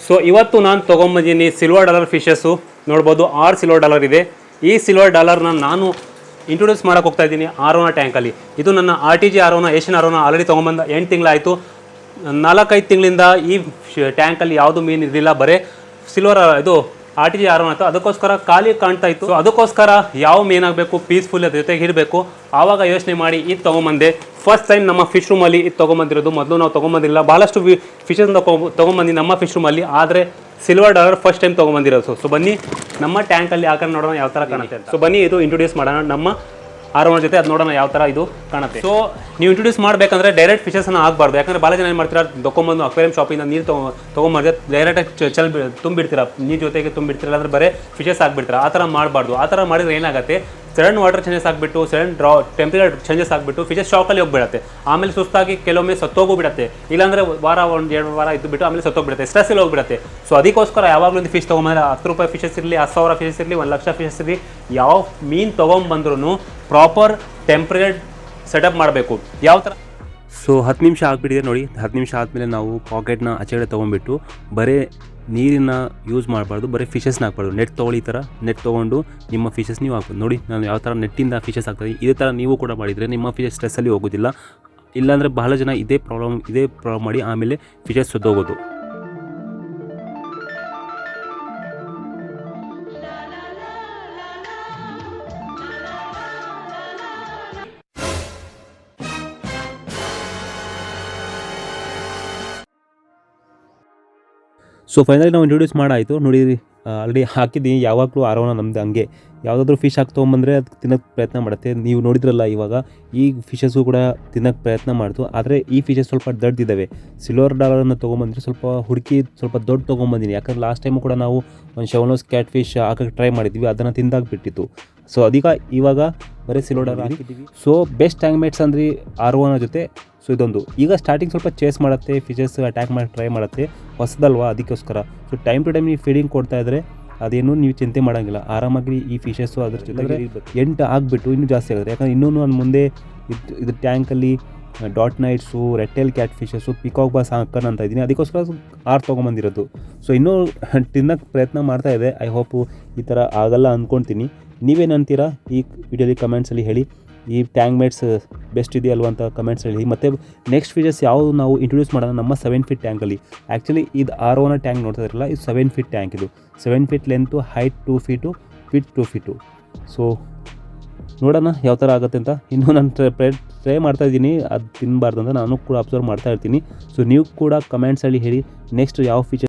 So ಇವತ್ತು ನಾನು ತೊಗೊಂಬಂದಿದ್ದೀನಿ silver dollar fishes. ನೋಡ್ಬೋದು 6 ಸಿಲ್ವರ್ ಡಾಲರ್ ಇದೆ. ಈ ಸಿಲ್ವರ್ ಡಾಲರ್ನ ನಾನು ಇಂಟ್ರೊಡ್ಯೂಸ್ ಮಾಡೋಕೆ ಹೋಗ್ತಾ ಇದ್ದೀನಿ ಆರೋನ ಟ್ಯಾಂಕಲ್ಲಿ. ಇದು ನನ್ನ RTG ಆರೋನ ಏಷ್ಯನ್ ಆರೋನ ಆಲ್ರೆಡಿ ತೊಗೊಂಬಂದ 8 ತಿಂಗಳಾಯಿತು. 4-5 ತಿಂಗಳಿಂದ ಈ ಟ್ಯಾಂಕಲ್ಲಿ ಯಾವುದು ಮೀನು ಇರಲಿಲ್ಲ, ಬರೀ ಸಿಲ್ವರ್ ಇದು RTG ಆರೋನ ಆಯಿತು. ಅದಕ್ಕೋಸ್ಕರ ಖಾಲಿ ಕಾಣ್ತಾ ಇತ್ತು. ಸೊ ಅದಕ್ಕೋಸ್ಕರ ಯಾವ ಮೀನಾಗಬೇಕು, ಪೀಸ್ಫುಲ್ ಅದ್ರ ಜೊತೆಗೆ ಇರಬೇಕು, ಆವಾಗ ಯೋಚನೆ ಮಾಡಿ ಇದು ತೊಗೊಂಬಂದೆ. ಫಸ್ಟ್ ಟೈಮ್ ನಮ್ಮ ಫಿಶ್ ರೂಮಲ್ಲಿ ಇದು ತೊಗೊಂಬಂದಿರೋದು. ಮೊದಲು ನಾವು ತೊಗೊಂಬಂದಿರಲಿಲ್ಲ, ಭಾಳಷ್ಟು ಫಿಶಸ್ನ ತೊಗೊಂಬಂದು ನಮ್ಮ ಫಿಶ್ ರೂಮಲ್ಲಿ, ಆದರೆ ಸಿಲ್ವರ್ ಡಾಲರ್ ಫಸ್ಟ್ ಟೈಮ್ ತೊಗೊಂಬಂದಿರೋದು. ಸೊ ಬನ್ನಿ ನಮ್ಮ ಟ್ಯಾಂಕಲ್ಲಿ ಹಾಕೊಂಡು ನೋಡೋಣ ಯಾವ ಥರ ಕಾಣುತ್ತೆ ಅಂತ. ಸೊ ಬನ್ನಿ ಇದು ಇಂಟ್ರೊಡ್ಯೂಸ್ ಮಾಡೋಣ ನಮ್ಮ ಆರೋನ ಜೊತೆ, ಅದು ನೋಡೋಣ ಯಾವ ಥರ ಇದು ಕಾಣುತ್ತೆ. ಸೊ ನೀವು ಇಂಟ್ರೊಡ್ಯೂಸ್ ಮಾಡಬೇಕಂದ್ರೆ ಡೈರೆಕ್ಟ್ ಫಿಶಸ್ನ ಆಗಬಾರ್ದು. ಯಾಕಂದರೆ ಭಾಳ ಜನ ಏನು ಮಾಡ್ತೀರಾ, ತೊಗೊಂಬಂದು ಅಕ್ವೇರಿಯಂ ಶಾಪಿಂದ ನೀರು ತೊಗೊಂಬಂದ್ರೆ ಡೈರೆಕ್ಟಾಗಿ ತುಂಬಿಡ್ತೀರಾ, ನೀರು ಜೊತೆಗೆ ತುಂಬಿಡ್ತೀರಲ್ಲ, ಅಂದರೆ ಬರೀ ಫಿಶಸ್ ಆಗಿಬಿಡ್ತೀರಾ. ಆ ಥರ ಮಾಡಬಾರ್ದು. ಆ ಥರ ಮಾಡಿದ್ರೆ ಏನಾಗುತ್ತೆ, ಸಡನ್ ವಾಟರ್ ಚೇಂಜಸ್ ಆಗಿಬಿಟ್ಟು, ಸಡನ್ ಟೆಂಪ್ರೇಚರ್ ಚೇಂಜಸ್ ಆಗಿಬಿಟ್ಟು ಫಿಶಸ್ ಶಾಕಲ್ಲಿ ಹೋಗಿಬಿಡುತ್ತೆ. ಆಮೇಲೆ ಸುಸ್ತಾಗಿ ಕೆಲವೊಮ್ಮೆ ಸತ್ತೋಗೂ ಬಿಡುತ್ತೆ. ಇಲ್ಲಾಂದರೆ ವಾರ 1-2 ವಾರ ಇದ್ದು ಬಿಟ್ಟು ಆಮೇಲೆ ಸತ್ತೋಗ್ಬಿಡುತ್ತೆ, ಸ್ಟ್ರೆಸ್ಸಲ್ಲಿ ಹೋಗಿಬಿಡುತ್ತೆ. ಸೊ ಅದಕ್ಕೋಸ್ಕರ ಯಾವಾಗಲೂ ಒಂದು ಫಿಶ್ ತೊಗೊಂಬಂದ್ರೆ 10 ರೂಪಾಯಿ ಫಿಶಸ್ ಇರಲಿ, 10,000 ಫಿಶಸ್ ಇರಲಿ, 1,00,000 ಫಿಶಸ್ ಇರಲಿ, ಯಾವ ಮೀನು ತೊಗೊಂಬಂದ್ರೂ ಪ್ರಾಪರ್ ಟೆಂಪ್ರೇಚರ್ ಸೆಟಪ್ ಮಾಡಬೇಕು. ಯಾವ ಥರ. ಸೊ 10 ನಿಮಿಷ ಆಗಿಬಿಟ್ಟಿದೆ ನೋಡಿ. 10 ನಿಮಿಷ ಆದಮೇಲೆ ನಾವು ಪಾಕೆಟ್ನ ಆಚೆಗಡೆ ತೊಗೊಂಡ್ಬಿಟ್ಟು ಬರೀ ನೀರನ್ನು ಯೂಸ್ ಮಾಡಬಾರ್ದು, ಬರೀ ಫಿಶಸ್ನ ಹಾಕ್ಬಾರ್ದು. ನೆಟ್ ತೊಗೊಳ್ಳಿ, ಈ ಥರ ನೆಟ್ ತೊಗೊಂಡು ನಿಮ್ಮ ಫಿಶಸ್ ನೀವು ಹಾಕ್ಬೋದು. ನೋಡಿ ನಾನು ಯಾವ ಥರ ನೆಟ್ಟಿಂದ ಫಿಶಸ್ ಹಾಕ್ತೀನಿ. ಇದೇ ಥರ ನೀವು ಕೂಡ ಮಾಡಿದರೆ ನಿಮ್ಮ ಫಿಶಸ್ ಸ್ಟ್ರೆಸ್ಸಲ್ಲಿ ಹೋಗೋದಿಲ್ಲ. ಇಲ್ಲಾಂದರೆ ಬಹಳ ಜನ ಇದೇ ಪ್ರಾಬ್ಲಮ್ ಮಾಡಿ ಆಮೇಲೆ ಫಿಶಸ್ ಸತ್ತೋಗೋದು. ಸೊ ಫೈನಲಿ ನಾವು ಇಂಟ್ರೊಡ್ಯೂಸ್ ಮಾಡಾಯಿತು ನೋಡಿ. ಆಲ್ರೆಡಿ ಹಾಕಿದ್ದೀನಿ. ಯಾವಾಗಲೂ ಆರೋನ ನಮ್ಮದು ಹಂಗೆ, ಯಾವುದಾದ್ರೂ ಫಿಶ್ ಹಾಕಿ ತೊಗೊಂಬಂದರೆ ಅದು ತಿನ್ನೋಕ್ಕೆ ಪ್ರಯತ್ನ ಮಾಡುತ್ತೆ. ನೀವು ನೋಡಿದ್ರಲ್ಲ ಇವಾಗ ಈ ಫಿಶಸ್ಸು ಕೂಡ ತಿನ್ನೋಕ್ಕೆ ಪ್ರಯತ್ನ ಮಾಡ್ತು. ಆದರೆ ಈ ಫಿಶಸ್ ಸ್ವಲ್ಪ ದೊಡ್ಡದಿದ್ದಾವೆ. ಸಿಲ್ವರ್ ಡಾಲರನ್ನು ತೊಗೊಂಬಂದರೆ ಸ್ವಲ್ಪ ಹುಡುಕಿ ಸ್ವಲ್ಪ ದೊಡ್ಡ ತೊಗೊಂಬಂದಿನಿ. ಯಾಕಂದರೆ ಲಾಸ್ಟ್ ಟೈಮು ಕೂಡ ನಾವು ಒಂದು ಶವನೋಸ್ ಕ್ಯಾಟ್ ಫಿಶ್ ಹಾಕೋಕ್ಕೆ ಟ್ರೈ ಮಾಡಿದ್ವಿ, ಅದನ್ನು ತಿಂದಾಗ್ಬಿಟ್ಟಿತ್ತು. ಸೊ ಅದೀಗ ಇವಾಗ ಬರೀ ಸಿಲ್ವರ್ ಡಾಲರ್ ಹಾಕಿದ್ದೀವಿ. ಸೊ ಬೆಸ್ಟ್ ಟ್ಯಾಂಕ್ ಮೇಟ್ಸ್ ಅಂದರೆ ಆರೋನ ಜೊತೆ. ಸೊ ಇದೊಂದು ಈಗ ಸ್ಟಾರ್ಟಿಂಗ್ ಸ್ವಲ್ಪ ಚೇಸ್ ಮಾಡುತ್ತೆ, ಫಿಶಸ್ ಅಟ್ಯಾಕ್ ಮಾಡಿ ಟ್ರೈ ಮಾಡುತ್ತೆ, ಹೊಸದಲ್ವಾ, ಅದಕ್ಕೋಸ್ಕರ. ಸೊ ಟೈಮ್ ಟು ಟೈಮ್ ನೀವು ಫೀಡಿಂಗ್ ಕೊಡ್ತಾ ಇದ್ದರೆ ಅದೇನು ನೀವು ಚಿಂತೆ ಮಾಡೋಂಗಿಲ್ಲ, ಆರಾಮಾಗಿ ಈ ಫಿಶಸ್ಸು ಅದ್ರ ಜೊತೆಗೆ 8 ಆಗಿಬಿಟ್ಟು ಇನ್ನೂ ಜಾಸ್ತಿ ಆಗುತ್ತೆ. ಯಾಕಂದರೆ ಇನ್ನೂ ನಾನು ಮುಂದೆ ಇದು ಟ್ಯಾಂಕಲ್ಲಿ ಡಾಟ್ ನೈಟ್ಸು, redtail catfishes, peacock bass ಹಾಕೋಣ ಅಂತ ಇದ್ದೀನಿ. ಅದಕ್ಕೋಸ್ಕರ 6 ತೊಗೊಂಬಂದಿರೋದು. ಸೊ ಇನ್ನೂ ತಿನ್ನೋಕ್ಕೆ ಪ್ರಯತ್ನ ಮಾಡ್ತಾ ಇದೆ. ಐ ಹೋಪು ಈ ಥರ ಆಗಲ್ಲ ಅಂದ್ಕೊಳ್ತೀನಿ. ನೀವೇನು ಅಂತೀರಾ ಈ ವಿಡಿಯೋಲಿ ಕಮೆಂಟ್ಸಲ್ಲಿ ಹೇಳಿ. ಈ ಟ್ಯಾಂಕ್ ಮೇಟ್ಸ್ ಬೆಸ್ಟ್ ಇದೆಯಲ್ವ ಅಂತ ಕಮೆಂಟ್ಸ್ ಹೇಳಿ. ಮತ್ತು ನೆಕ್ಸ್ಟ್ ಫಿಶಸ್ ಯಾವುದು ನಾವು ಇಂಟ್ರೊಡ್ಯೂಸ್ ಮಾಡೋಣ ನಮ್ಮ 7 ಫೀಟ್ ಟ್ಯಾಂಕಲ್ಲಿ. ಆ್ಯಕ್ಚುಲಿ ಇದು ಆರೋನ ಟ್ಯಾಂಕ್ ನೋಡ್ತಾ ಇರಲ್ಲ, ಇದು 7 ಫೀಟ್ ಟ್ಯಾಂಕ್. ಇದು 7 feet length, height 2 feet, width 2 feet. So ನೋಡೋಣ ಯಾವ ಥರ ಆಗುತ್ತೆ ಅಂತ. ಇನ್ನೂ ನಾನು ಟ್ರೈ ಮಾಡ್ತಾಯಿದ್ದೀನಿ, ಅದು ತಿನ್ನಬಾರ್ದು ಅಂತ ನಾನು ಕೂಡ ಅಬ್ಸರ್ವ್ ಮಾಡ್ತಾ ಇರ್ತೀನಿ. ಸೊ ನೀವು ಕೂಡ ಕಮೆಂಟ್ಸಲ್ಲಿ ಹೇಳಿ ನೆಕ್ಸ್ಟ್ ಯಾವ ಫಿಶಸ್